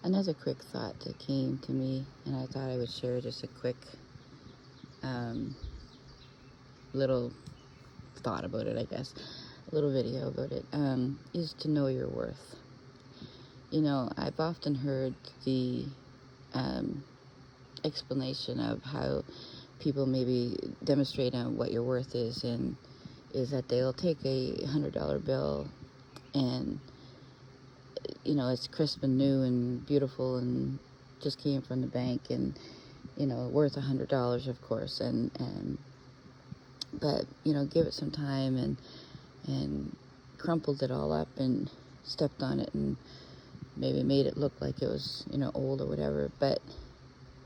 Another quick thought that came to me, and I thought I would share just a quick um, little thought about it, I guess, a little video about it, is to know your worth. You know, I've often heard the um, explanation of how people maybe demonstrate on what your worth is, and is that they'll take a $100 bill and, you know, it's crisp and new and beautiful and just came from the bank and, you know, worth $100, of course, but, you know, give it some time and crumpled it all up and stepped on it and maybe made it look like it was, you know, old or whatever. But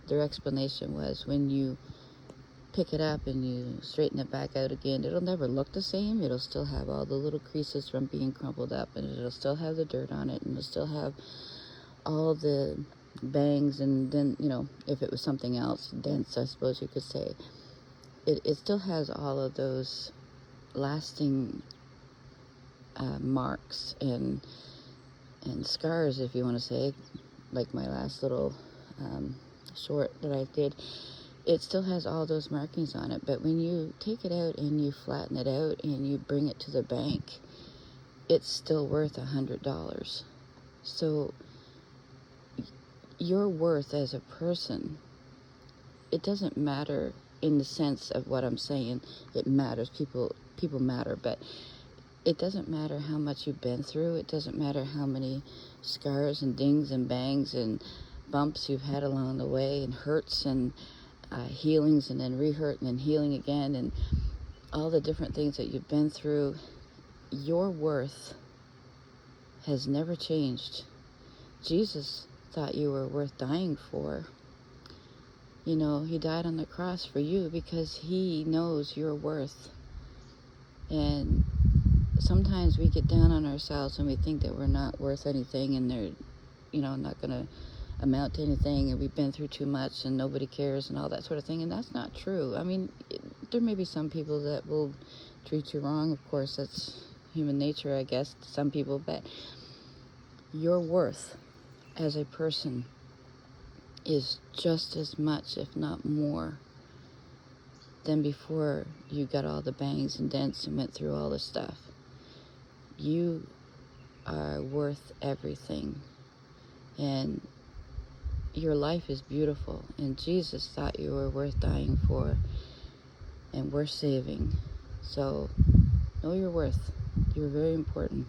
their explanation was, when you pick it up and you straighten it back out again, it'll never look the same. It'll still have all the little creases from being crumpled up, and it'll still have the dirt on it, and it'll still have all the bangs, and then, you know, if it was something else, dents, I suppose you could say. It still has all of those lasting marks and scars, if you want to say, like my last little short that I did. It still has all those markings on it, but when you take it out and you flatten it out and you bring it to the bank, it's still worth $100. So your worth as a person, it doesn't matter in the sense of what I'm saying. It matters. People matter, but it doesn't matter how much you've been through. It doesn't matter how many scars and dings and bangs and bumps you've had along the way, and hurts and healings, and then re-hurt and then healing again, and all the different things that you've been through. Your worth has never changed. Jesus thought you were worth dying for. You know, he died on the cross for you because he knows your worth. And sometimes we get down on ourselves and we think that we're not worth anything, and they're, you know, not going to amount to anything, and we've been through too much and nobody cares and all that sort of thing. And that's not true. I mean, there may be some people that will treat you wrong. Of course, that's human nature, I guess, to some people. But your worth as a person is just as much, if not more, than before you got all the bangs and dents and went through all the stuff. You are worth everything, and your life is beautiful, and Jesus thought you were worth dying for and worth saving. So know your worth. You're very important.